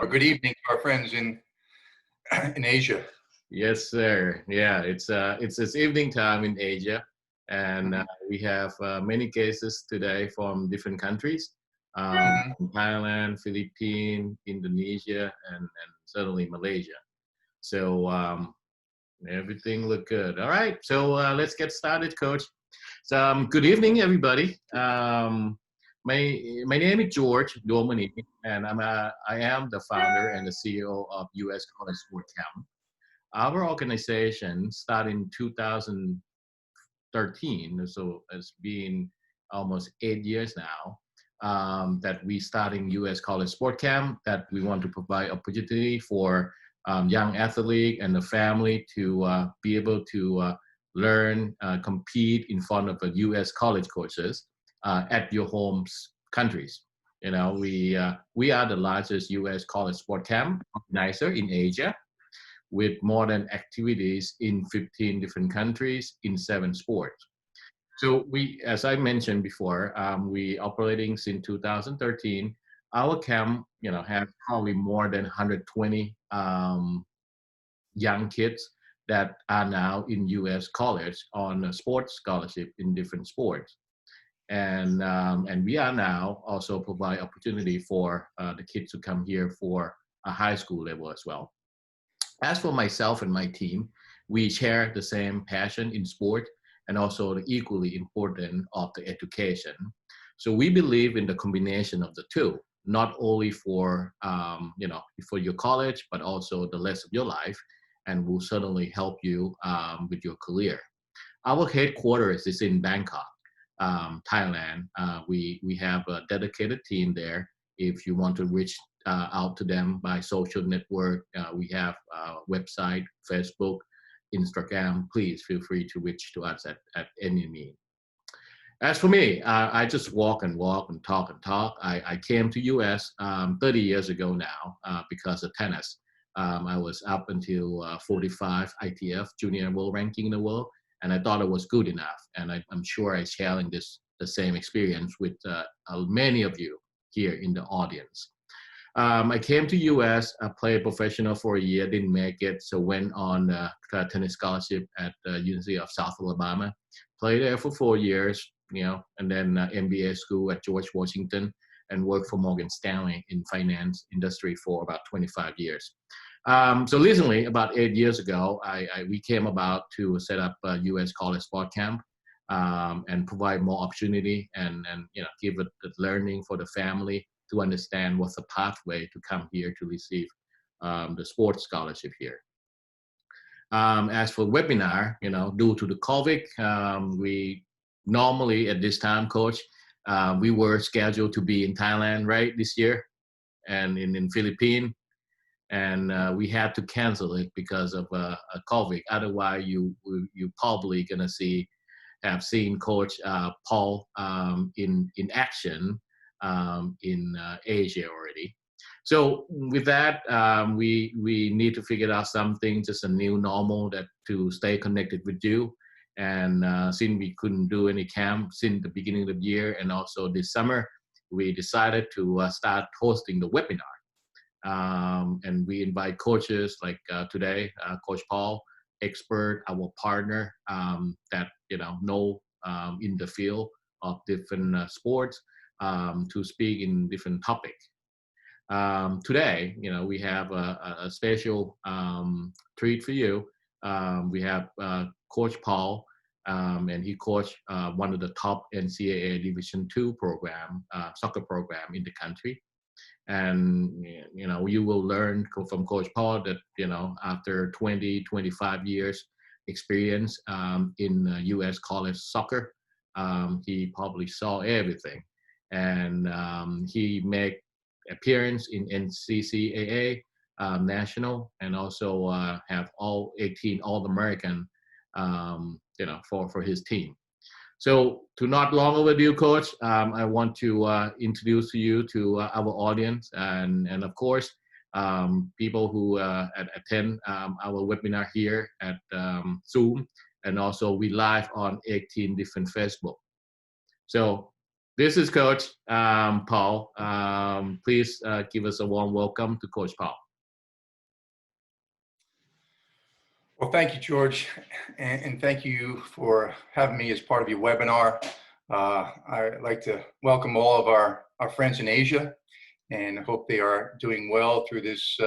Or good evening to our friends in in Asia. Yes, sir. Yeah, it's this evening time in Asia, and Mhm, we have many cases today from different countries, mhm. from Thailand, Philippines, Indonesia, and certainly Malaysia. So everything look good. All right, so let's get started, Coach. So good evening, everybody. My name is George Domini, and I am the founder and the CEO of US College Sport Camp. Our organization started in 2013, so it's been almost 8 years now that we starting U.S. College Sport Camp, that we want to provide opportunity for young athlete and the family to be able to learn, compete in front of a U.S. college courses at your homes countries. You know, we are the largest U.S. college sport camp organizer in Asia, with more than activities in 15 different countries in 7 sports. So we, as I mentioned before, we operating since 2013. Our camp, have probably more than 120 young kids that are now in U.S. college on a sports scholarship in different sports. And we are now also provide opportunity for the kids to come here for a high school level as well. As for myself and my team, we share the same passion in sport and also the equally important of the education. So we believe in the combination of the two, not only for for your college, but also the rest of your life, and will certainly help you with your career. Our headquarters is in Bangkok, Thailand. We have a dedicated team there. If you want to reach out to them by social network, we have website, Facebook, Instagram. Please feel free to reach to us at any need. As for me, I just walk and walk and talk and talk. I came to US 30 years ago now because of tennis. I was up until 45 ITF junior world ranking in the world, and I thought it was good enough. And I'm sure I sharing the same experience with many of you here in the audience. I came to US, I played professional for a year, didn't make it, so went on a tennis scholarship at the University of South Alabama. Played there for 4 years, and then MBA school at George Washington, and worked for Morgan Stanley in finance industry for about 25 years. So recently, about 8 years ago, we came about to set up a U.S. college sport camp and provide more opportunity and give it the learning for the family to understand what's the pathway to come here to receive the sports scholarship here. As for webinar, due to the COVID, we normally at this time, Coach, we were scheduled to be in Thailand, right, this year, and in Philippines, and we had to cancel it because of COVID. Otherwise, you probably gonna have seen Coach Paul in action in Asia already. So with that, we need to figure out something, just a new normal that to stay connected with you. And since we couldn't do any camp since the beginning of the year, and also this summer, we decided to start hosting the webinar. And we invite coaches like today, Coach Paul, expert, our partner that know in the field of different sports to speak in different topics. Today, we have a special treat for you. We have Coach Paul, and he coached one of the top NCAA Division II program, soccer program in the country. And you will learn from Coach Paul that after 25 years experience in U.S. college soccer, he probably saw everything, and he made appearance in NCCAA national, and also have all 18 All-American for his team. So to not long overdue, Coach, I want to introduce you to our audience, and of course, people who attend our webinar here at Zoom, and also we live on 18 different Facebook. So This is Coach Paul. Please give us a warm welcome to Coach Paul. Well, thank you, George, and thank you for having me as part of your webinar. I'd like to welcome all of our friends in Asia, and hope they are doing well through this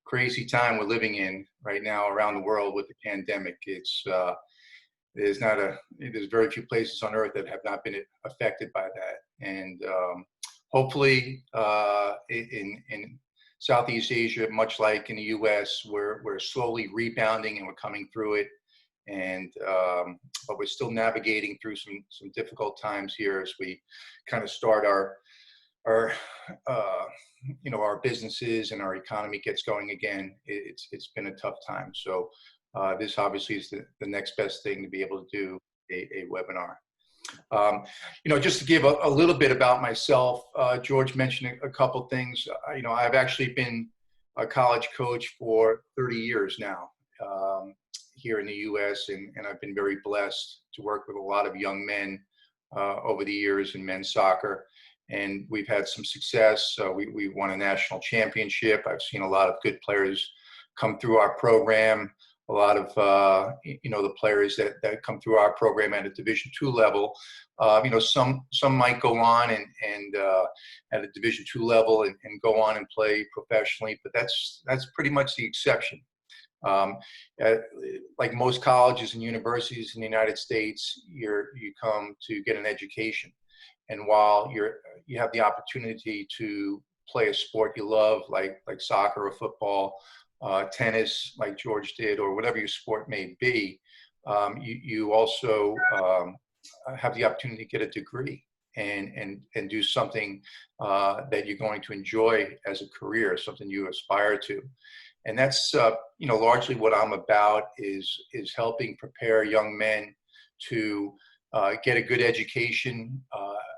crazy time we're living in right now around the world with the pandemic. There's very few places on earth that have not been affected by that, and hopefully in Southeast Asia, much like in the U.S., we're slowly rebounding and we're coming through it, and but we're still navigating through some difficult times here as we kind of start our our businesses and our economy gets going again. It's been a tough time. So this obviously is the next best thing to be able to do a webinar. Just to give a little bit about myself, George mentioned a couple things. I've actually been a college coach for 30 years now here in the U.S., and I've been very blessed to work with a lot of young men over the years in men's soccer. And we've had some success. We won a national championship. I've seen a lot of good players come through our program. A lot of the players that come through our program at a Division II level. Some might go on and at a Division II level and go on and play professionally, but that's pretty much the exception. Like most colleges and universities in the United States, you come to get an education. And while you have the opportunity to play a sport you love, like soccer or football, tennis, like George did, or whatever your sport may be, you also have the opportunity to get a degree and do something that you're going to enjoy as a career, something you aspire to. And that's largely what I'm about is helping prepare young men to get a good education,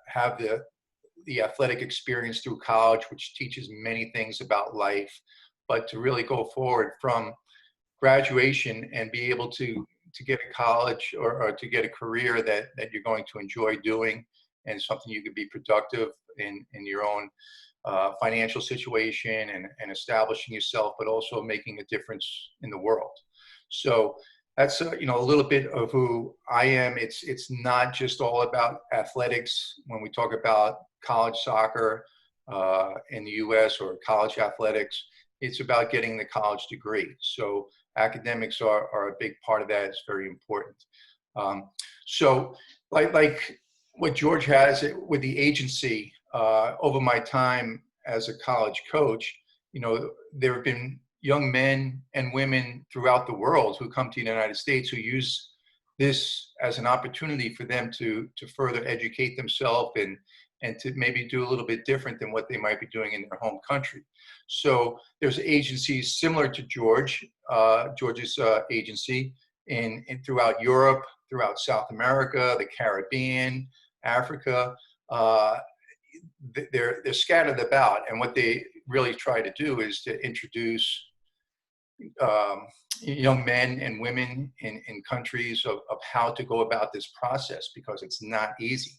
have the athletic experience through college, which teaches many things about life, but to really go forward from graduation and be able to get a college or to get a career that you're going to enjoy doing, and something you could be productive in your own financial situation and establishing yourself, but also making a difference in the world. So that's a little bit of who I am. It's not just all about athletics. When we talk about college soccer in the U.S. or college athletics, it's about getting the college degree. So academics are a big part of that. It's very important. So like what George has with the agency, over my time as a college coach, there have been young men and women throughout the world who come to the United States who use this as an opportunity for them to further educate themselves and to maybe do a little bit different than what they might be doing in their home country. So there's agencies similar to George's agency in throughout Europe, throughout South America, the Caribbean, Africa. They're scattered about, and what they really try to do is to introduce young men and women in countries of how to go about this process, because it's not easy.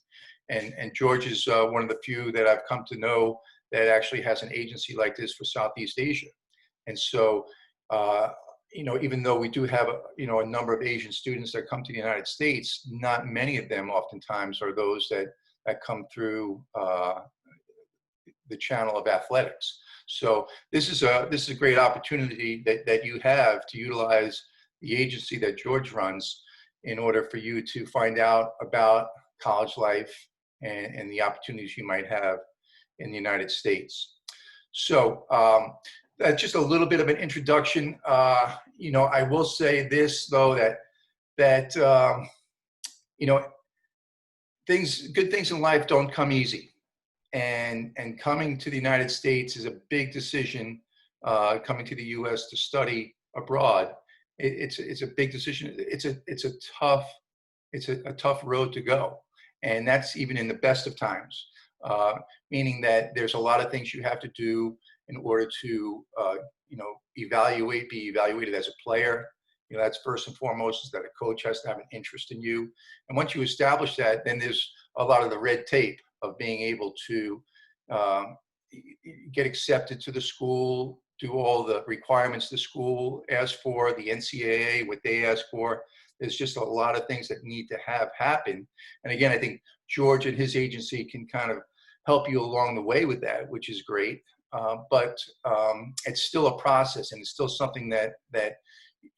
And George is one of the few that I've come to know that actually has an agency like this for Southeast Asia. And so, even though we do have a number of Asian students that come to the United States, not many of them oftentimes are those that come through the channel of athletics. So this is a great opportunity that you have to utilize the agency that George runs in order for you to find out about college life and the opportunities you might have in the United States. So that's just a little bit of an introduction. I will say this though, that good things in life don't come easy. And coming to the United States is a big decision. Coming to the U.S. to study abroad, it's a big decision. It's a tough road to go, and that's even in the best of times. Meaning that there's a lot of things you have to do in order to be evaluated as a player. That's first and foremost, is that a coach has to have an interest in you. And once you establish that, then there's a lot of the red tape of being able to um, get accepted to the school, do all the requirements the school asks for, the NCAA, what they ask for. There's just a lot of things that need to have happen. And again, I think George and his agency can kind of help you along the way with that, which is great. But it's still a process, and it's still something that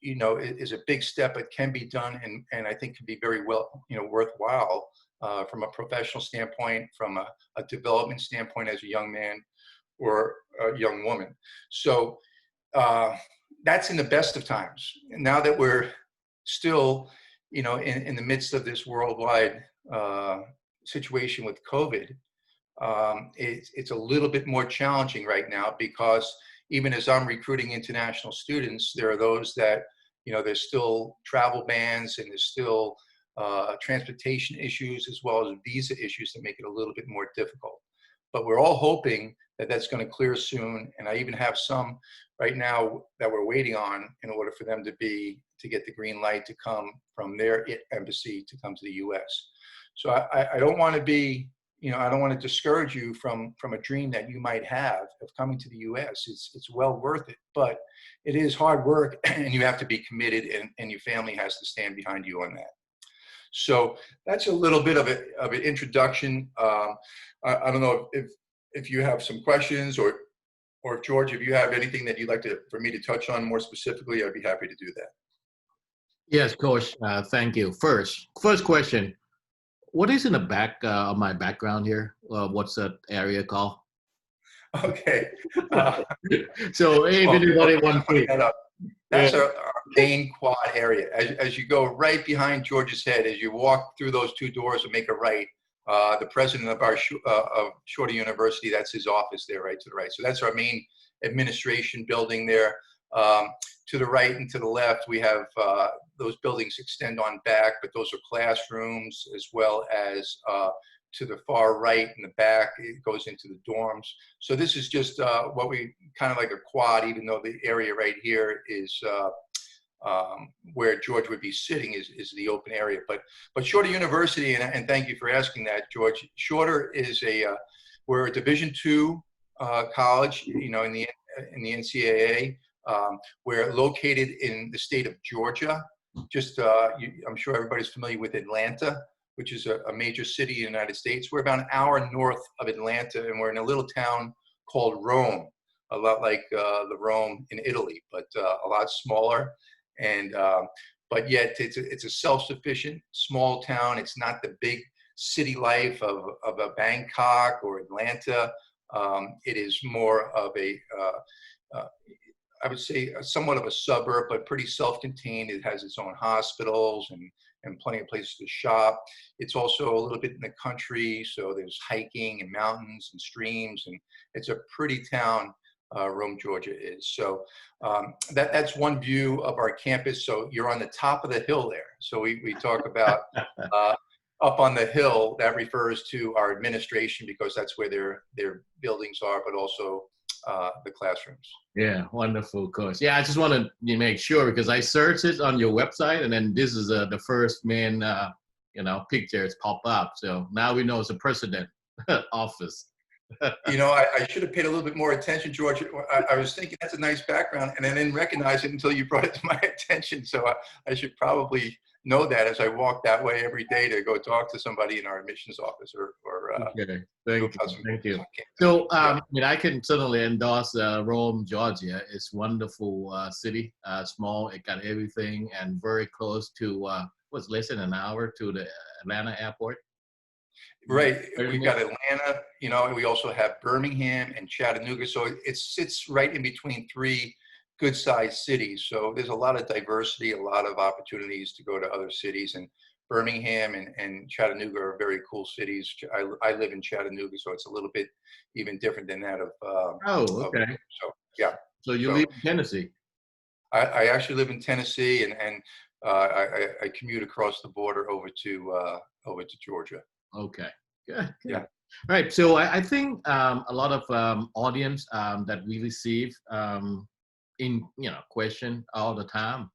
is a big step, but can be done, and I think can be very worthwhile from a professional standpoint, from a development standpoint as a young man or a young woman. So that's in the best of times. And now that we're still, in the midst of this worldwide situation with COVID, it's a little bit more challenging right now, because even as I'm recruiting international students, there are those that, there's still travel bans, and there's still transportation issues, as well as visa issues that make it a little bit more difficult. But we're all hoping that that's going to clear soon. And I even have some right now that we're waiting on in order for them to get the green light to come from their embassy to come to the US. So I don't want to be, I don't want to discourage you from a dream that you might have of coming to the US. It's well worth it, but it is hard work, and you have to be committed, and your family has to stand behind you on that. So that's a little bit of an introduction. I don't know if you have some questions, or if George, if you have anything that you'd like for me to touch on more specifically, I'd be happy to do that. Yes, Coach. Thank you. First question. What is in the back of my background here? What's that area called? Okay. So if anybody wants to. That's our main quad area. As you go right behind George's head, as you walk through those two doors and make a right, the president of our of Shorter University, that's his office there, right to the right. So that's our main administration building there. To the right and to the left, we have those buildings extend on back, but those are classrooms, as well as to the far right in the back, it goes into the dorms. So this is just what we kind of like a quad, even though the area right here is where George would be sitting is the open area. But Shorter University, and thank you for asking that, George. Shorter is we're a Division II college, in the NCAA. We're located in the state of Georgia. Just, I'm sure everybody's familiar with Atlanta, which is a major city in the United States. We're about an hour north of Atlanta, and we're in a little town called Rome, a lot like the Rome in Italy, but a lot smaller. And but yet it's a self-sufficient small town. It's not the big city life of a Bangkok or Atlanta. It is more of I would say somewhat of a suburb, but pretty self-contained. It has its own hospitals and plenty of places to shop. It's also a little bit in the country, so there's hiking and mountains and streams, and it's a pretty town, Rome, Georgia is. So that's one view of our campus. So you're on the top of the hill there. So we talk about up on the hill, that refers to our administration, because that's where their buildings are, but also the classrooms. Yeah, wonderful, Coach. Yeah, I just want to make sure, because I searched it on your website, and then this is the first main, pictures pop up. So now we know it's a president office. I should have paid a little bit more attention, George. I was thinking that's a nice background, and I didn't recognize it until you brought it to my attention. So I should probably know that as I walk that way every day to go talk to somebody in our admissions office or okay. Thank you. So I can certainly endorse Rome, Georgia. It's a wonderful city, small. It got everything, and very close to what's less than an hour to the Atlanta airport. Right. We've got Atlanta, and we also have Birmingham and Chattanooga. So it sits right in between three good-sized cities. So there's a lot of diversity, a lot of opportunities to go to other cities. And Birmingham and Chattanooga are very cool cities. I live in Chattanooga, so it's a little bit even different than that of. Okay. So yeah. So you live in Tennessee. I actually live in Tennessee, and I commute across the border over to Georgia. Okay. Good. Yeah. All right. So I think a lot of audience that we receive in question all the time.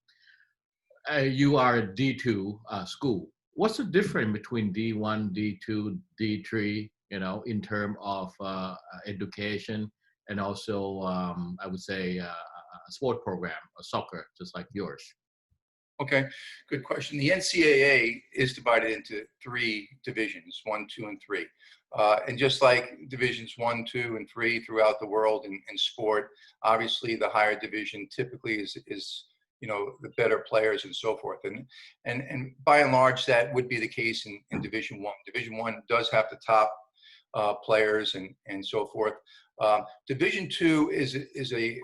You are a D2 school. what's the difference between D1, D2, D3, in terms of education and also, I would say, a sport program, a soccer, just like yours? Okay, good question. The NCAA is divided into three divisions, 1, 2, and 3. And just like divisions 1, 2, and 3 throughout the world in sport, obviously the higher division typically is the better players and so forth. And by and large, that would be the case in Division 1. Division 1 does have the top players and so forth. Division 2 is a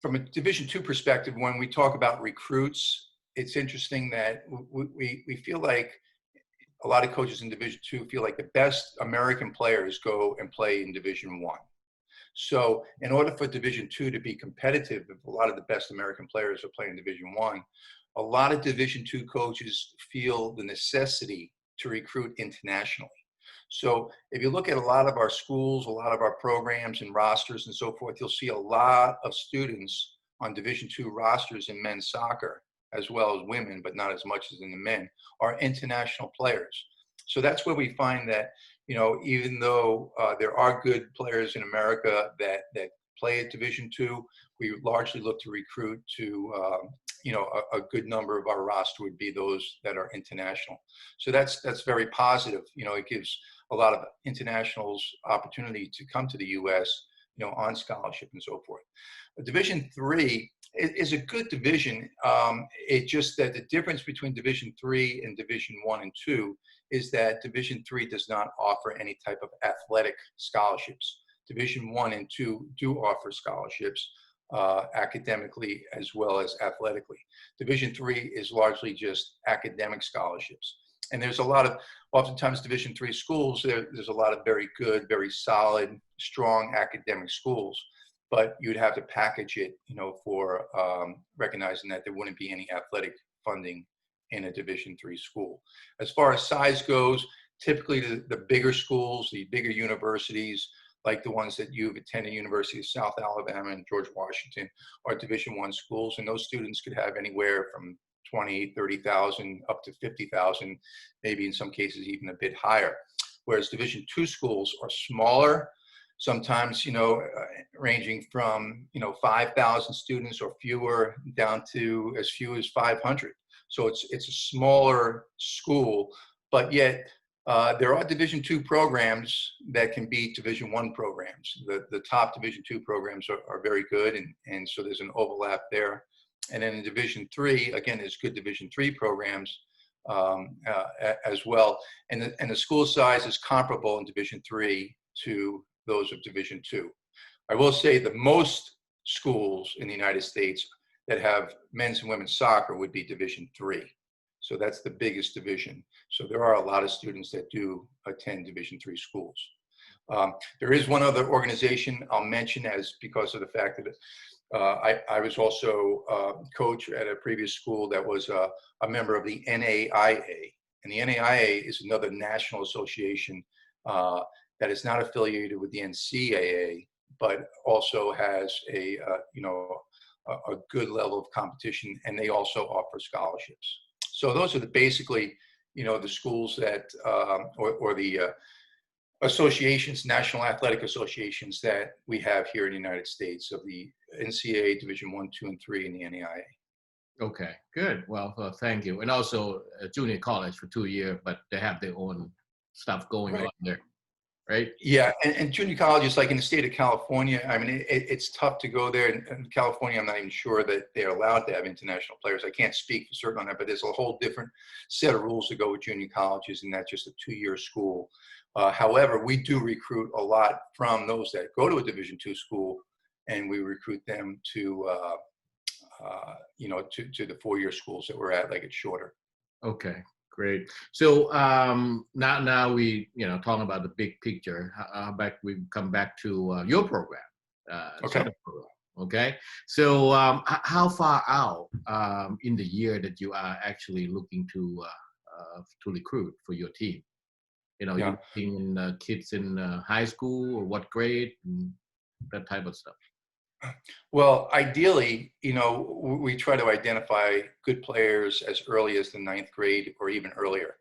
from a Division II perspective, when we talk about recruits, it's interesting that we feel like a lot of coaches in Division II feel like the best American players go and play in Division I. So in order for Division II to be competitive, if a lot of the best American players are playing Division I, a lot of Division II coaches feel the necessity to recruit internationally. So if you look at a lot of our schools, a lot of our programs and rosters and so forth, you'll see a lot of students on Division II rosters in men's soccer, as well as women, but not as much as in the men, are international players. So that's where we find that, even though there are good players in America that play at Division II, we largely look to recruit to, a good number of our roster would be those that are international. So that's very positive. It gives a lot of internationals opportunity to come to the U.S., on scholarship and so forth. Division III is a good division. It's just that the difference between Division III and Division I and II is that Division III does not offer any type of athletic scholarships. Division I and II do offer scholarships academically as well as athletically. Division III is largely just academic scholarships. And there's a lot of, oftentimes Division III schools, there's a lot of very good, very solid, strong academic schools, but you'd have to package it, for recognizing that there wouldn't be any athletic funding in a Division III school. As far as size goes, typically the bigger schools, the bigger universities, like the ones that you've attended, University of South Alabama and George Washington, are Division I schools, and those students could have anywhere from 20, 30,000 up to 50,000, maybe in some cases even a bit higher. Whereas Division II schools are smaller, sometimes, ranging from, 5,000 students or fewer down to as few as 500. So it's a smaller school, but yet there are Division II programs that can beat Division I programs. The top Division II programs are very good, and so there's an overlap there. And then in Division III, again, there's good Division III programs as well. And the school size is comparable in Division III to those of Division II. I will say the most schools in the United States that have men's and women's soccer would be Division III. So that's the biggest division. So there are a lot of students that do attend Division III schools. There is one other organization I'll mention because of the fact that I was also coach at a previous school that was a member of the NAIA. And the NAIA is another national association that is not affiliated with the NCAA, but also has a good level of competition, and they also offer scholarships. So those are basically, the schools that, or the associations, national athletic associations that we have here in the United States, of the NCAA Division I, II, and III, and the NAIA. Okay, good. Well, thank you. And also junior college for 2 years, but they have their own stuff going on there, right? Yeah, and junior colleges, like in the state of California, I mean, it's tough to go there. In California, I'm not even sure that they're allowed to have international players. I can't speak for certain on that, but there's a whole different set of rules to go with junior colleges, and that's just a 2-year school. However, we do recruit a lot from those that go to a Division II school, and we recruit them to, to the 4-year schools that we're at, like it's shorter. Okay, great. So now we, talking about the big picture. We come back to your program. Okay. Program, okay. So how far out in the year that you are actually looking to recruit for your team? You're looking in kids in high school, or what grade, and that type of stuff. Well, ideally, we try to identify good players as early as the ninth grade or even earlier.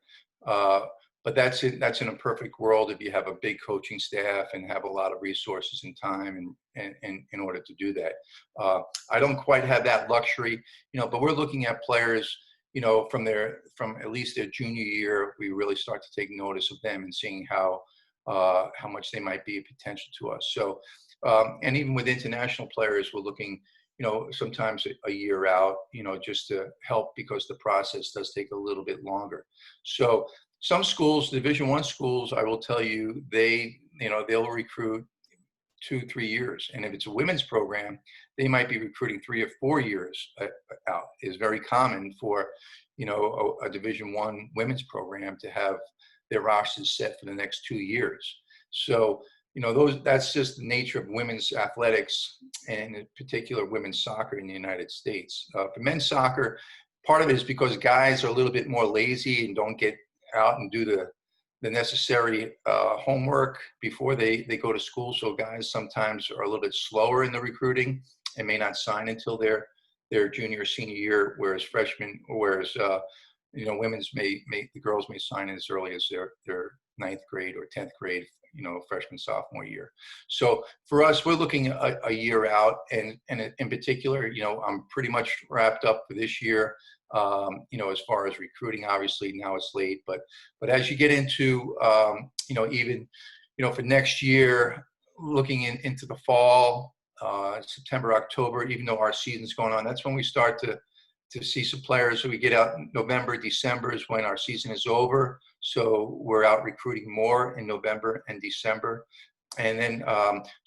Uh, but that's in a perfect world if you have a big coaching staff and have a lot of resources and time and in order to do that. I don't quite have that luxury, but we're looking at players, from at least their junior year. We really start to take notice of them and seeing how much they might be a potential to us. So. And even with international players, we're looking, sometimes a year out, just to help because the process does take a little bit longer. So some schools, Division I schools, I will tell you, they'll recruit 2, 3 years. And if it's a women's program, they might be recruiting 3 or 4 years out. Is very common for, a Division I women's program to have their rosters set for the next 2 years. So, that's just the nature of women's athletics, and in particular women's soccer in the United States. For men's soccer, part of it is because guys are a little bit more lazy and don't get out and do the necessary homework before they go to school. So guys sometimes are a little bit slower in the recruiting and may not sign until their junior or senior year, whereas the girls may sign as early as their ninth grade or 10th grade, freshman, sophomore year. So for us, we're looking a year out, and in particular, I'm pretty much wrapped up for this year. As far as recruiting, obviously now it's late, but as you get into, even, for next year, looking into the fall, September, October, even though our season's going on, that's when we start to see some players. So we get out in November, December is when our season is over. So we're out recruiting more in November and December. And then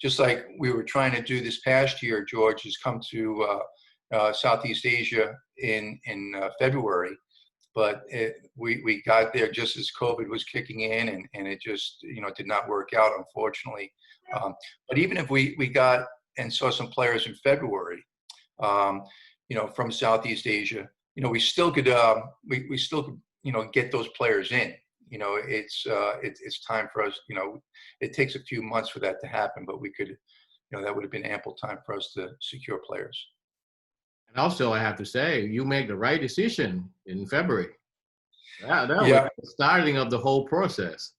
just like we were trying to do this past year, George has come to Southeast Asia in February. But we got there just as COVID was kicking in, and it just, did not work out, unfortunately. But even if we got and saw some players in February, from Southeast Asia, we still could, get those players in. It's time for us. It takes a few months for that to happen, but we could, that would have been ample time for us to secure players. And also, I have to say, you make the right decision in February. That was the starting of the whole process.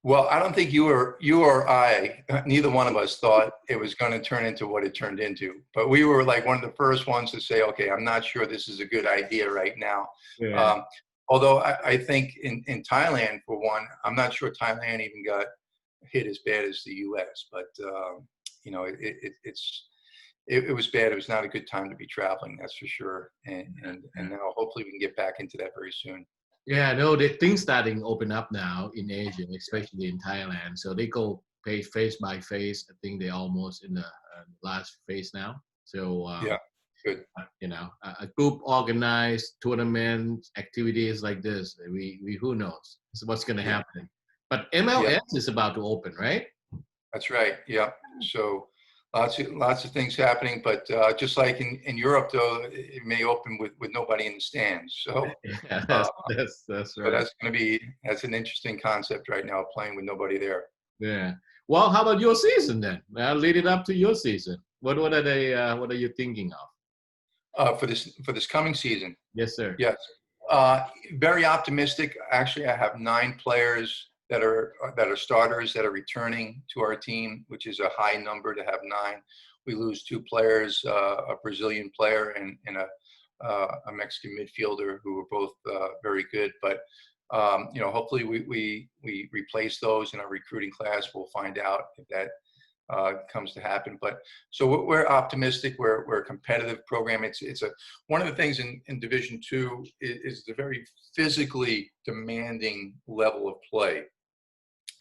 Well, I don't think you or I, neither one of us thought it was going to turn into what it turned into. But we were like one of the first ones to say, okay, I'm not sure this is a good idea right now. Yeah. Although I think in Thailand, for one, I'm not sure Thailand even got hit as bad as the U.S. But, it was bad. It was not a good time to be traveling, that's for sure. And now hopefully we can get back into that very soon. Yeah, no, the things starting open up now in Asia, especially in Thailand. So they go phase by phase. I think they're almost in the last phase now. So yeah, good. A group organized tournaments, activities like this. We who knows what's going to happen. But MLS is about to open, right? That's right. Yeah. So lots of things happening, but just like in Europe, though, it may open with nobody in the stands. So yeah, that's right. So that's an interesting concept right now, playing with nobody there. Yeah. Well, how about your season then? Lead it up to your season. What are you thinking of? For this coming season? Yes, sir. Yes. Very optimistic. Actually, I have 9 players that are starters that are returning to our team, which is a high number to have 9. We lose 2 players, a Brazilian player and a Mexican midfielder, who were both very good. But hopefully we replace those in our recruiting class. We'll find out if that comes to happen. But so we're optimistic. We're a competitive program. It's one of the things in Division II is the very physically demanding level of play.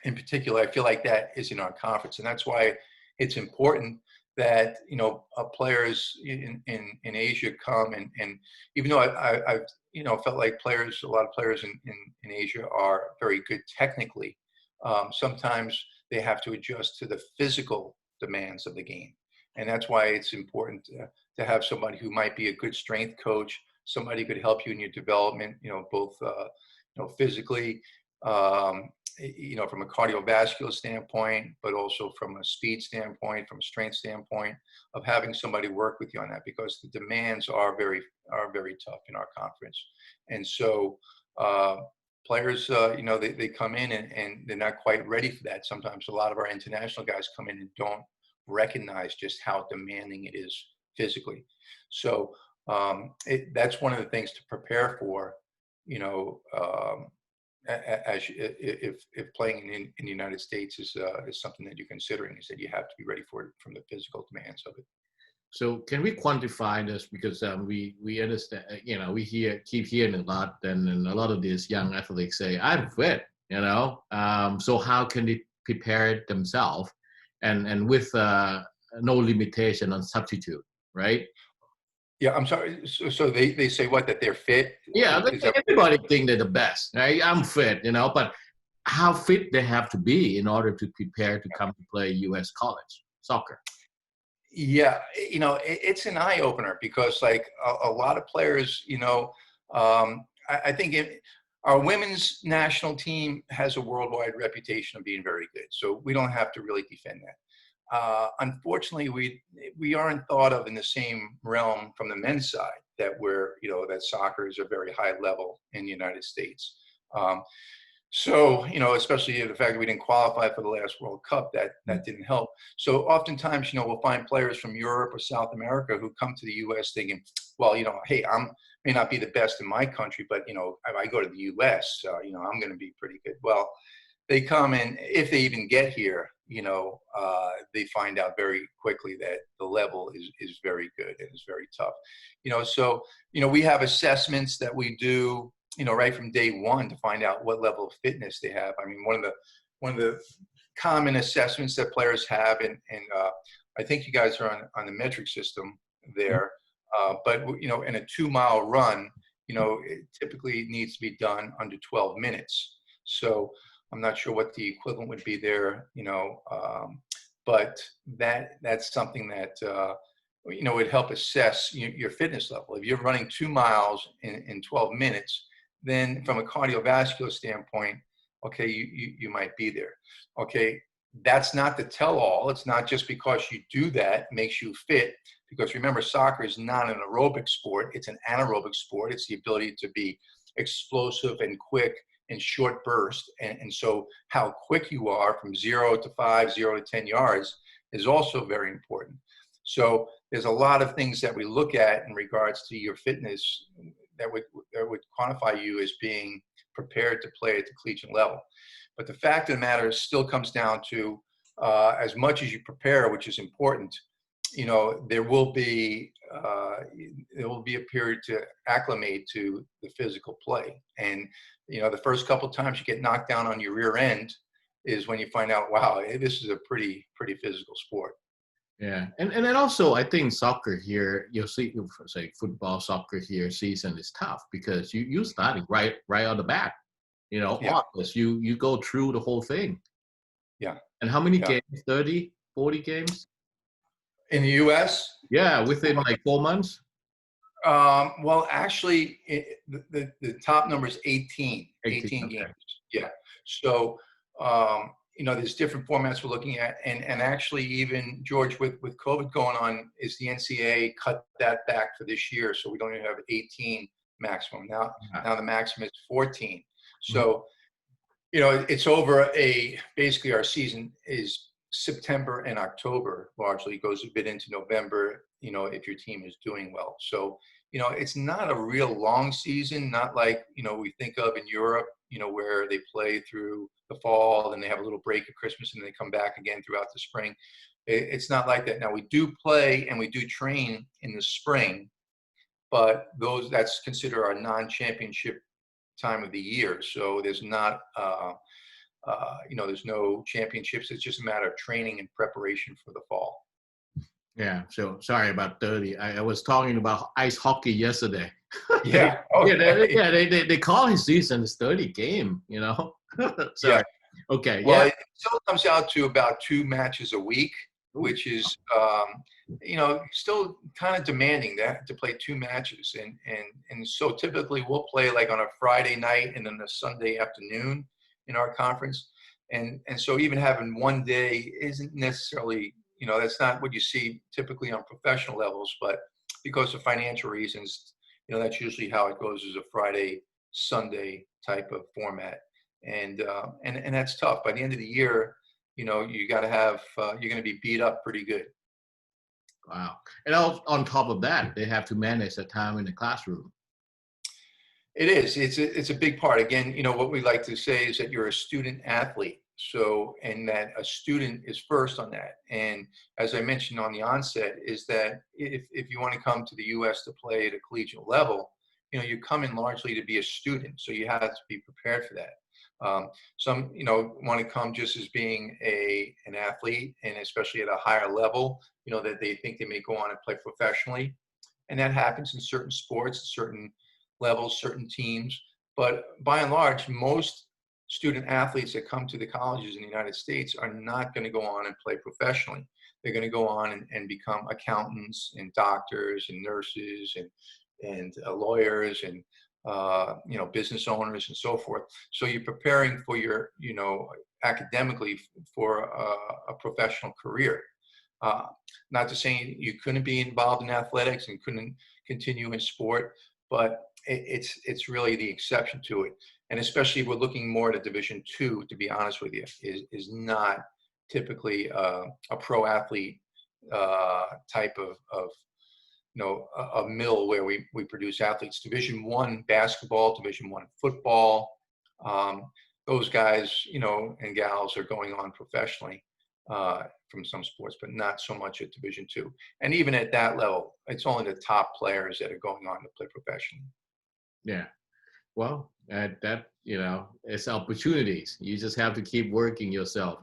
In particular, I feel like that is in our conference, and that's why it's important that players in Asia come, and even though I've felt like a lot of players in Asia are very good technically, sometimes they have to adjust to the physical demands of the game. And that's why it's important to have somebody who might be a good strength coach, somebody who could help you in your development, both physically, from a cardiovascular standpoint, but also from a speed standpoint, from a strength standpoint, of having somebody work with you on that, because the demands are very tough in our conference. And so players, they come in and they're not quite ready for that. Sometimes a lot of our international guys come in and don't recognize just how demanding it is physically. So that's one of the things to prepare for, if playing in the United States is something that you're considering, is that you have to be ready for it from the physical demands of it. So can we quantify this? Because we understand, we keep hearing a lot, and a lot of these young athletes say, "I'm fit," So how can they prepare themselves, and with no limitation on substitute, right? Yeah, I'm sorry. So they say what, that they're fit? Yeah, Is that everybody think they're the best, right? I'm fit, but how fit they have to be in order to prepare to come to play U.S. college soccer? Yeah, it's an eye opener, because like a lot of players, I think our women's national team has a worldwide reputation of being very good. So we don't have to really defend that. Unfortunately, we aren't thought of in the same realm from the men's side, that that soccer is a very high level in the United States. So, especially the fact that we didn't qualify for the last World Cup, that didn't help. So oftentimes, we'll find players from Europe or South America who come to the U.S. thinking, well, hey, may not be the best in my country, but, if I go to the U.S., I'm going to be pretty good. Well, they come in, if they even get here, they find out very quickly that the level is very good and is very tough. So, we have assessments that we do, right from day one, to find out what level of fitness they have. I mean, one of the common assessments that players have, and I think you guys are on the metric system there, but in a 2-mile run, it typically needs to be done under 12 minutes. So I'm not sure what the equivalent would be there, but that's something that would help assess your fitness level. If you're running 2 miles in 12 minutes, then from a cardiovascular standpoint, okay, you might be there. Okay, that's not the tell-all. It's not just because you do that makes you fit, because remember, soccer is not an aerobic sport. It's an anaerobic sport. It's the ability to be explosive and quick in short bursts. And so how quick you are from 0 to 5, 0 to 10 yards is also very important. So there's a lot of things that we look at in regards to your fitness that would quantify you as being prepared to play at the collegiate level. But the fact of the matter still comes down to, as much as you prepare, which is important, there will be a period to acclimate to the physical play. And the first couple of times you get knocked down on your rear end is when you find out, wow, this is a pretty physical sport. Yeah, and then also I think soccer here, you'll see, say football, soccer here, season is tough because you starting right on the bat, Yeah. August, you go through the whole thing. Yeah. And how many Yeah. games? 30, 40 games? In the U.S.? Yeah, within like 4 months. Well, actually, the top number is 18 okay. games. Yeah. So, there's different formats we're looking at. And actually, even, George, with COVID going on, is the NCAA cut that back for this year. So we don't even have 18 maximum. Now the maximum is 14. So, it's over basically our season is September and October, largely. It goes a bit into November, if your team is doing well. So, it's not a real long season, not like, we think of in Europe, where they play through the fall, then they have a little break at Christmas, and they come back again throughout the spring. It's not like that. Now, we do play and we do train in the spring, but that's considered our non-championship time of the year. So there's not, there's no championships. It's just a matter of training and preparation for the fall. Yeah, so sorry about 30. I was talking about ice hockey yesterday. Yeah. Okay. They call his season is 30 game, Sorry. Yeah. Okay. Well, yeah. it still comes out to about 2 matches a week, which is, still kind of demanding to play 2 matches. And so typically we'll play like on a Friday night and then a Sunday afternoon. in our conference. And so even having one day isn't necessarily, that's not what you see typically on professional levels, but because of financial reasons, that's usually how it goes, as a Friday, Sunday type of format. And that's tough. By the end of the year, you got to have, you're going to be beat up pretty good. Wow. And on top of that, they have to manage the time in the classroom. It is. It's a big part. Again, what we like to say is that you're a student athlete. So, and that a student is first on that. And as I mentioned on the onset, is that if you want to come to the U.S. to play at a collegiate level, you come in largely to be a student. So you have to be prepared for that. Some, want to come just as being an athlete, and especially at a higher level, that they think they may go on and play professionally. And that happens in certain sports, certain levels, certain teams. But by and large, most student athletes that come to the colleges in the United States are not going to go on and play professionally. They're going to go on and become accountants and doctors and nurses and lawyers and business owners and so forth. So you're preparing for your, academically for a professional career. Not to say you couldn't be involved in athletics and couldn't continue in sport, but it's really the exception to it. And especially if we're looking more at a Division II, to be honest with you, is not typically a pro athlete type of a mill where we produce athletes. Division I basketball, Division I football, those guys, and gals are going on professionally from some sports, but not so much at Division II. And even at that level, it's only the top players that are going on to play professionally. Yeah. Well, that it's opportunities. You just have to keep working yourself.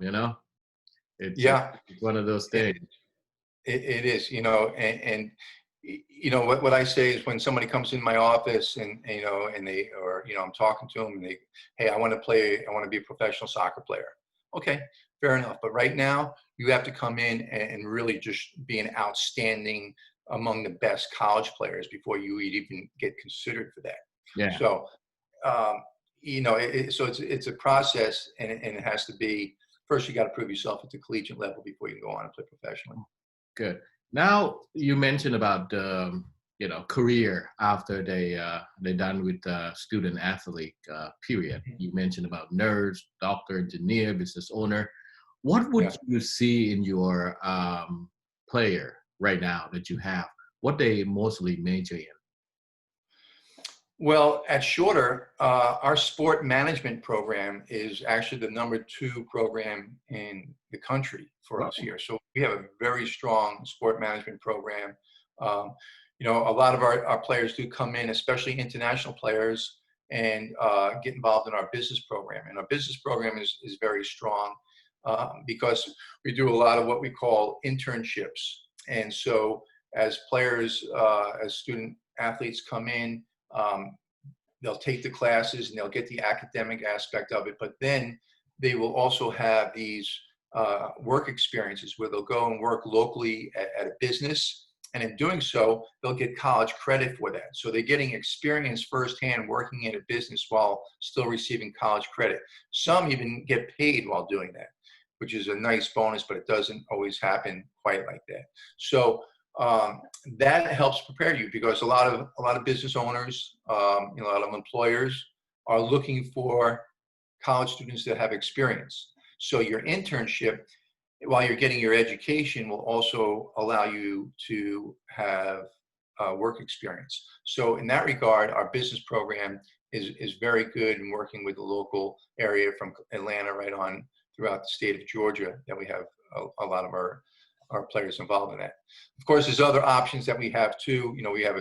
It's one of those things. It is, and what I say is when somebody comes in my office and they, or I'm talking to them and they, hey, I want to be a professional soccer player. Okay, fair enough. But right now you have to come in and really just be an outstanding among the best college players before you even get considered for that. Yeah. So, so it's a process, and it has to be, first you got to prove yourself at the collegiate level before you can go on and play professionally. Good. Now you mentioned about career after they're done with the student athlete period. You mentioned about nurse, doctor, engineer, business owner. What would you see in your player right now that you have? What they mostly major in? Well, at Shorter, our sport management program is actually the #2 program in the country for us here. So we have a very strong sport management program. A lot of our players do come in, especially international players, and get involved in our business program. And our business program is very strong because we do a lot of what we call internships. And so as players, as student athletes come in, they'll take the classes and they'll get the academic aspect of it, but then they will also have these work experiences where they'll go and work locally at a business. And in doing so, they'll get college credit for that. So they're getting experience firsthand working in a business while still receiving college credit. Some even get paid while doing that, which is a nice bonus, but it doesn't always happen quite like that. So that helps prepare you, because a lot of business owners, a lot of employers are looking for college students that have experience. So your internship, while you're getting your education, will also allow you to have work experience. So in that regard, our business program is very good in working with the local area from Atlanta right on throughout the state of Georgia, that we have a lot of our players involved in that. Of course, there's other options that we have too. We have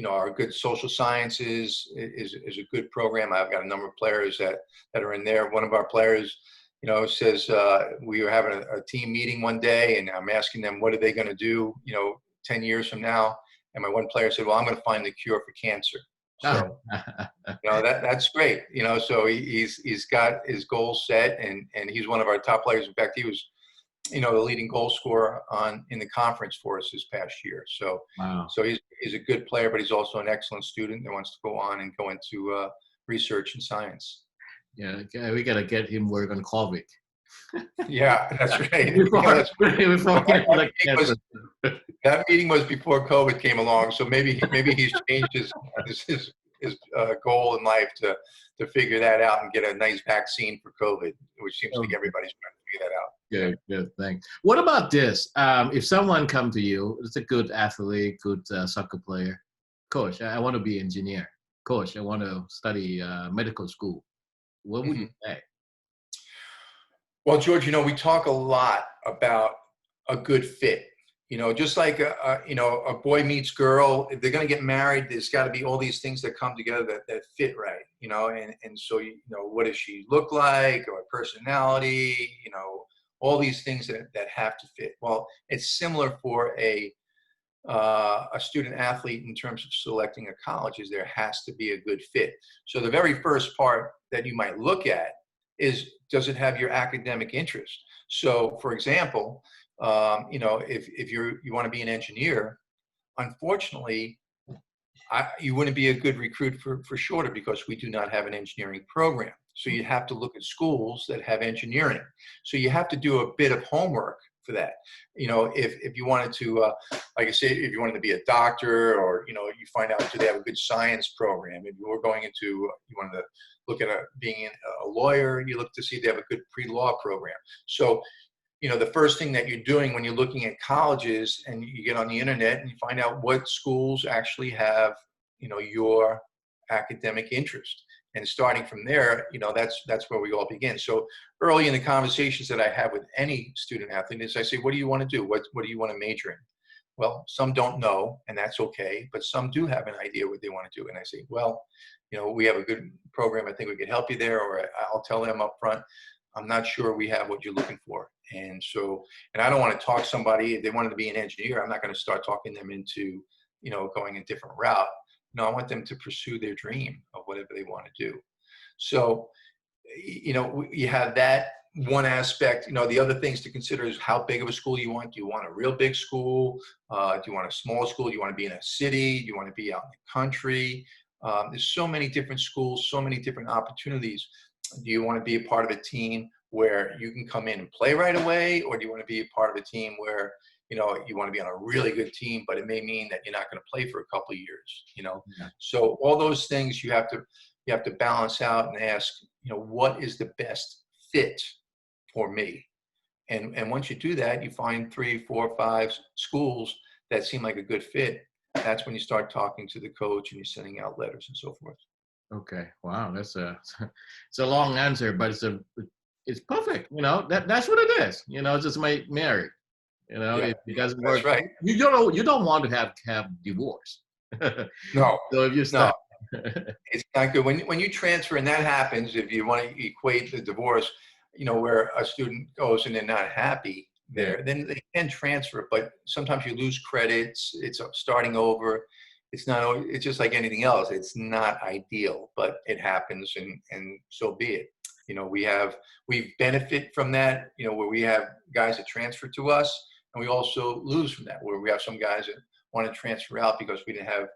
our good social sciences is a good program. I've got a number of players that are in there. One of our players, says we were having a team meeting one day, and I'm asking them what are they going to do, 10 years from now. And my one player said, well, I'm going to find the cure for cancer. So, that's great. So he's got his goals set, and he's one of our top players. In fact, he was, the leading goal scorer in the conference for us this past year. So, So he's a good player, but he's also an excellent student that wants to go on and go into research and science. Yeah, okay, we gotta get him work on COVID Yeah, that's right. Yeah, before that's before well, that, getting that the meeting cancer. was that meeting was before COVID came along, so maybe he's changed his goal in life to figure that out and get a nice vaccine for COVID, which seems like everybody's trying to figure that out. Yeah. Good, thanks. What about this? If someone come to you, it's a good athlete, good soccer player, coach, I want to be engineer. Coach, I want to study medical school. What would you Mhm. say? Well, George, we talk a lot about a good fit. Just like a boy meets girl, if they're going to get married, there's got to be all these things that come together that fit right. And so what does she look like, or personality, all these things that have to fit. Well, it's similar for a student athlete in terms of selecting a college. Is there has to be a good fit. So the very first part that you might look at is, does it have your academic interest? So for example, if you want to be an engineer, unfortunately, you wouldn't be a good recruit for Shorter, because we do not have an engineering program. So you have to look at schools that have engineering. So you have to do a bit of homework for that. If you wanted to, like I said, if you wanted to be a doctor, or you find out, do they have a good science program? If you were going into, you wanted to look at being a lawyer, you look to see if they have a good pre-law program. So the first thing that you're doing when you're looking at colleges, and you get on the internet and you find out what schools actually have, your academic interest. And starting from there, that's where we all begin. So early in the conversations that I have with any student athlete is, I say, what do you want to do? What do you want to major in? Well, some don't know, and that's okay, but some do have an idea what they want to do. And I say, well, we have a good program. I think we could help you there. Or I'll tell them up front, I'm not sure we have what you're looking for. And I don't want to talk somebody, if they wanted to be an engineer, I'm not going to start talking them into, going a different route. No, I want them to pursue their dream of whatever they want to do. So, you have that one aspect. The other things to consider is, how big of a school you want. Do you want a real big school? Do you want a small school? Do you want to be in a city? Do you want to be out in the country? There's so many different schools, so many different opportunities. Do you want to be a part of a team where you can come in and play right away? Or do you want to be a part of a team where, you want to be on a really good team, but it may mean that you're not going to play for a couple of years, Yeah. So all those things you have to balance out and ask, what is the best fit for me? And once you do that, you find 3, 4, 5 schools that seem like a good fit. That's when you start talking to the coach and you're sending out letters and so forth. Okay. Wow. That's it's a long answer, but it's perfect. That's what it is. Just married. Yeah, If it doesn't that's work, right. you don't want to have divorce. No, So if you no, start, it's not good. When you transfer, and that happens, if you want to equate the divorce, where a student goes and they're not happy yeah, there, then they can transfer, but sometimes you lose credits. It's starting over. It's just like anything else. It's not ideal, but it happens, and so be it. We benefit from that, where we have guys that transfer to us, and we also lose from that, where we have some guys that want to transfer out because we didn't have,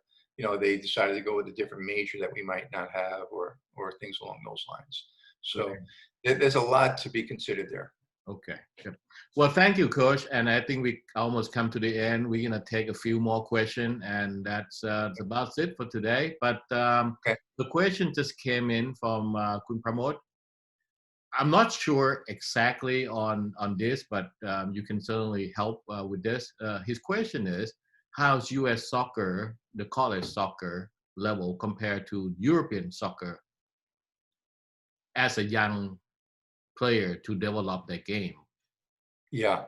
they decided to go with a different major that we might not have, or things along those lines. So okay. there's a lot to be considered there. Okay. Good. Well, thank you, Coach. And I think we almost come to the end. We're gonna take a few more questions, and that's about it for today. But Okay. the question just came in from Kun Pramod. I'm not sure exactly on this, but you can certainly help with this. His question is, how's U.S. soccer, the college soccer level, compared to European soccer as a young player to develop their game? Yeah.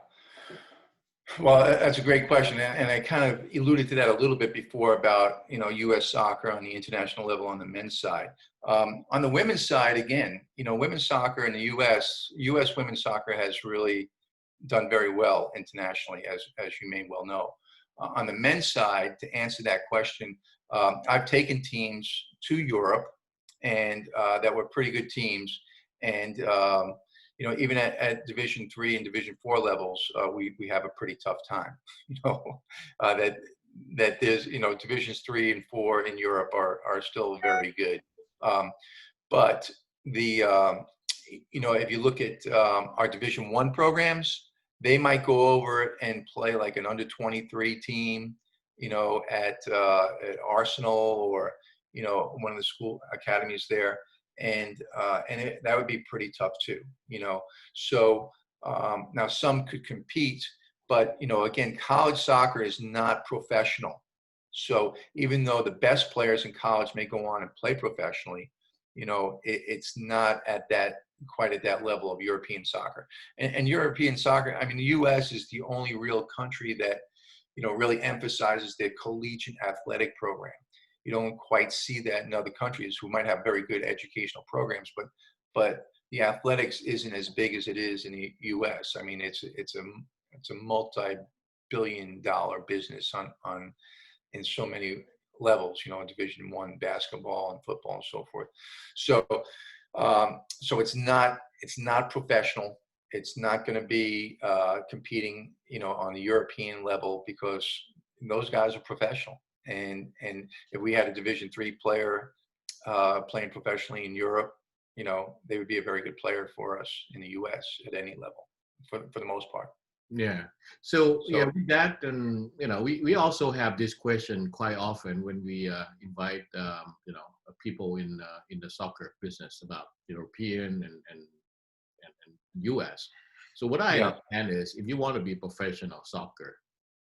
Well, that's a great question, and I kind of alluded to that a little bit before about U.S. soccer on the international level on the men's side. On the women's side, again, women's soccer in the U.S. women's soccer has really done very well internationally, as you may well know. On the men's side, to answer that question, I've taken teams to Europe, and that were pretty good teams, and even at Division III and Division IV levels, we have a pretty tough time. That there's Divisions III and IV in Europe are still very good, but if you look at our Division I programs, they might go over and play like an under 23 team, at Arsenal or one of the school academies there, and that would be pretty tough too. So now some could compete, but again, college soccer is not professional. So even though the best players in college may go on and play professionally, it's not quite at that level of European soccer. And European soccer, I mean, the U.S. is the only real country that, really emphasizes their collegiate athletic program. You don't quite see that in other countries who might have very good educational programs, but the athletics isn't as big as it is in the U.S. I mean, it's a multi-billion-dollar business in so many levels, Division I basketball and football and so forth. So it's not professional. It's not going to be competing, on the European level, because those guys are professional. And if we had a Division III player playing professionally in Europe, they would be a very good player for us in the U.S. at any level, for the most part. Yeah. So yeah, with that, and we also have this question quite often when we invite people in the soccer business about European and U.S. So what I understand is, if you want to be a professional soccer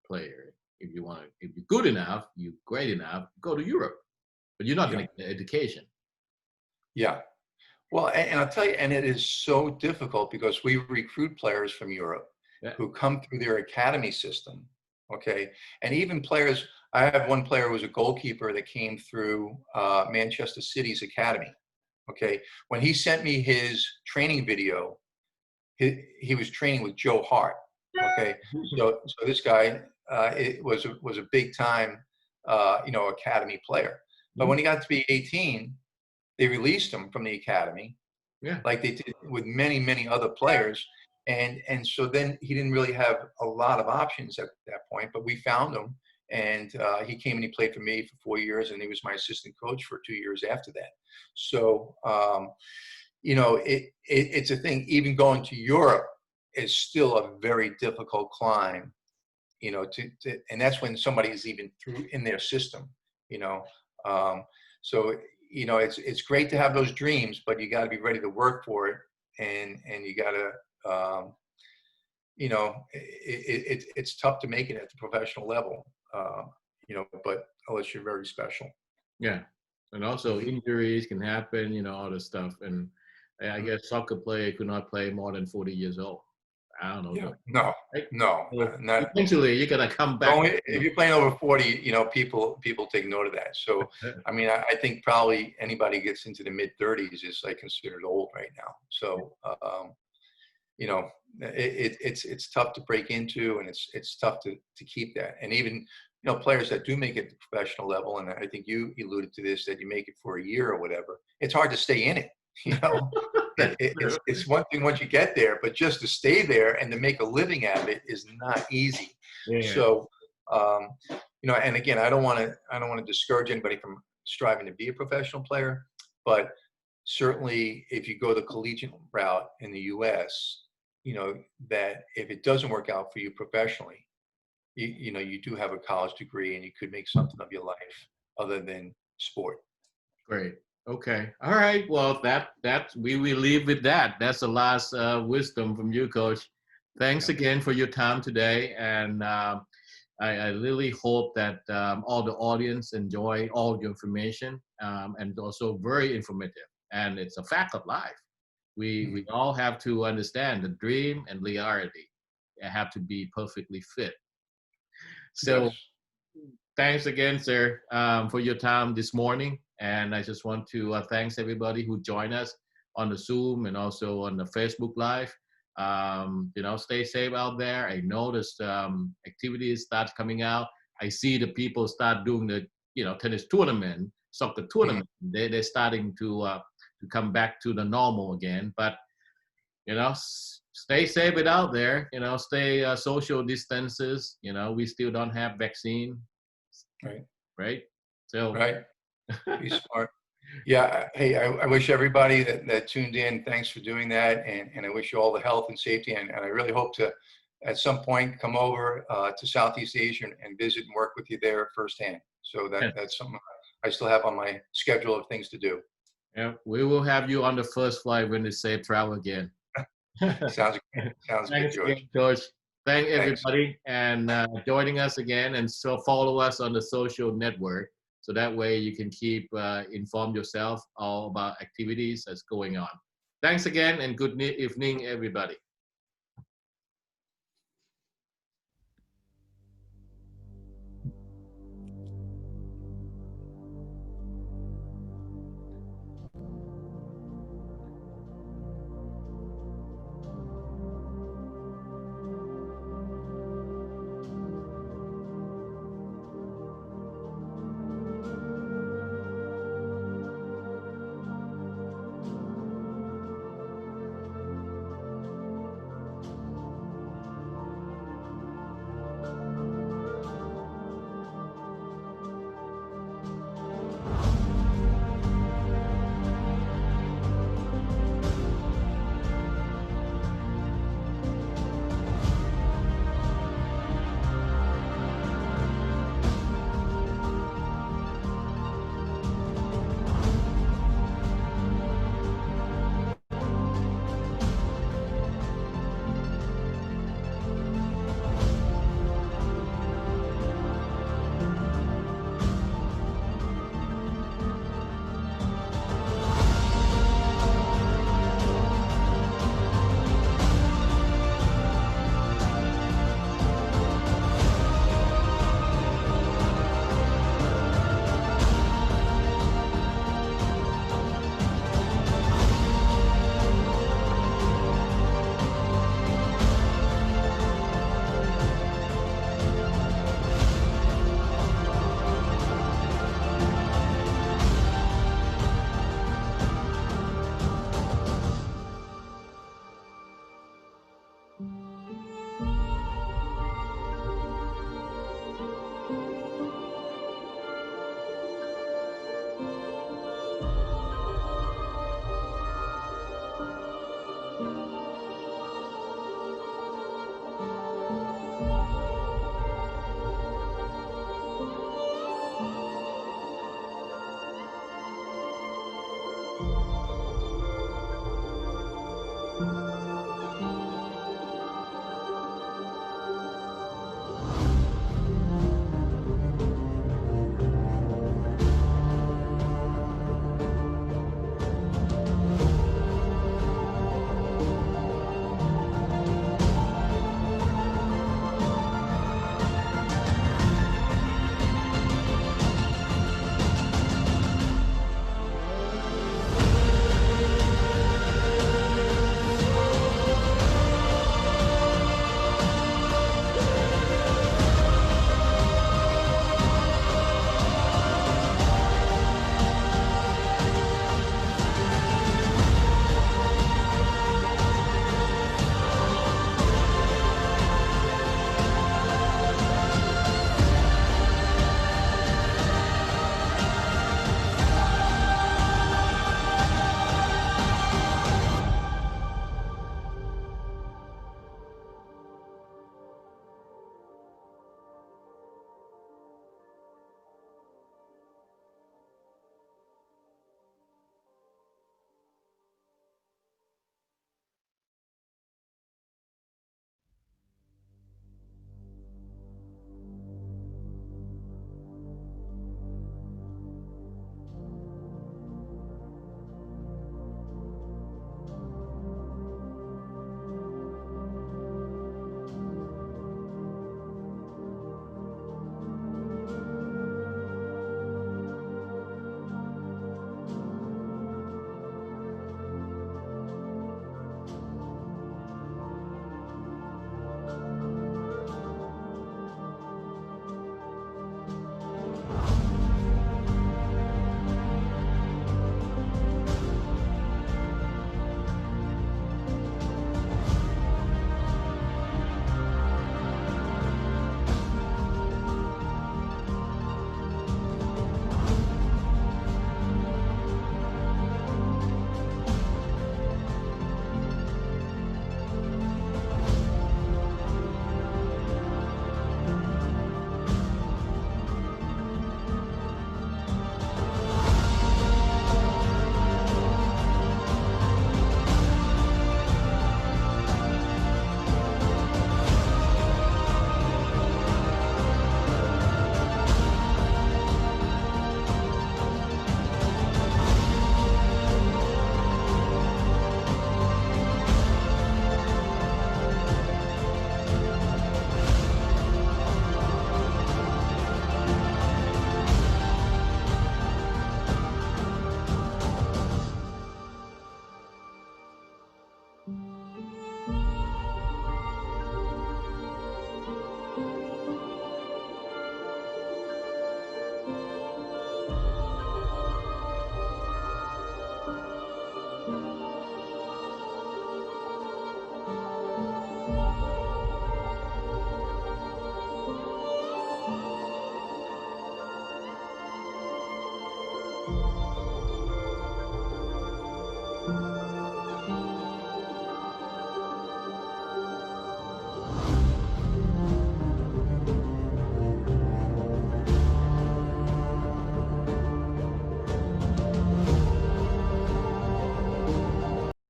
player, if you're good enough, you're great enough, go to Europe, but you're not going to get the education. Yeah. Well, and I'll tell you, and it is so difficult because we recruit players from Europe who come through their academy system. Okay. And even players, I have one player who was a goalkeeper that came through Manchester City's academy. Okay. When he sent me his training video, he was training with Joe Hart. Okay. So this guy it was a big time, academy player. But when he got to be 18, they released him from the academy, like they did with many, many other players. And so then he didn't really have a lot of options at that point, but we found him, and he came and he played for me for 4 years, and he was my assistant coach for 2 years after that. So, it's a thing. Even going to Europe is still a very difficult climb, and that's when somebody is even through in their system, so, it's great to have those dreams, but you got to be ready to work for it. And you got to, it's tough to make it at the professional level, but unless you're very special. Yeah. And also injuries can happen, all this stuff. And I guess soccer player could not play more than 40 years old. I don't know. Yeah. No, so not eventually you're going to come back. If you're playing over 40, people take note of that. So, I mean, I think probably anybody gets into the mid 30s is like considered old right now. So, it's tough to break into, and it's tough to keep that. And even, players that do make it to the professional level, and I think you alluded to this, that you make it for a year or whatever, it's hard to stay in it. It's one thing once you get there, but just to stay there and to make a living out of it is not easy. Yeah. So, and again, I don't want to discourage anybody from striving to be a professional player, but certainly if you go the collegiate route in the U.S., that if it doesn't work out for you professionally, you do have a college degree and you could make something of your life other than sport. Great. Okay. All right. Well, we will leave with that. That's the last wisdom from you, Coach. Thanks again for your time today. And I really hope that all the audience enjoy all your information, and also very informative. And it's a fact of life. We all have to understand the dream and reality. They have to be perfectly fit. So yes. Thanks again, sir, for your time this morning. And I just want to thanks everybody who joined us on the Zoom and also on the Facebook Live. Stay safe out there. I know this activities start coming out. I see the people start doing the tennis tournament, soccer tournament. They're starting to come back to the normal again. But stay safe out there. Stay social distances. We still don't have vaccine. Right. Right. So. Right. Be smart. Yeah. Hey, I wish everybody that tuned in, thanks for doing that. And I wish you all the health and safety. And I really hope to, at some point, come over to Southeast Asia and visit and work with you there firsthand. So that's something I still have on my schedule of things to do. Yeah, we will have you on the first flight when they say travel again. Sounds good. Sounds good, Thanks George. again, George. Thank Thanks. everybody and joining us again. And so follow us on the social network. So that way you can keep informed yourself all about activities that's going on. Thanks again and good evening, everybody.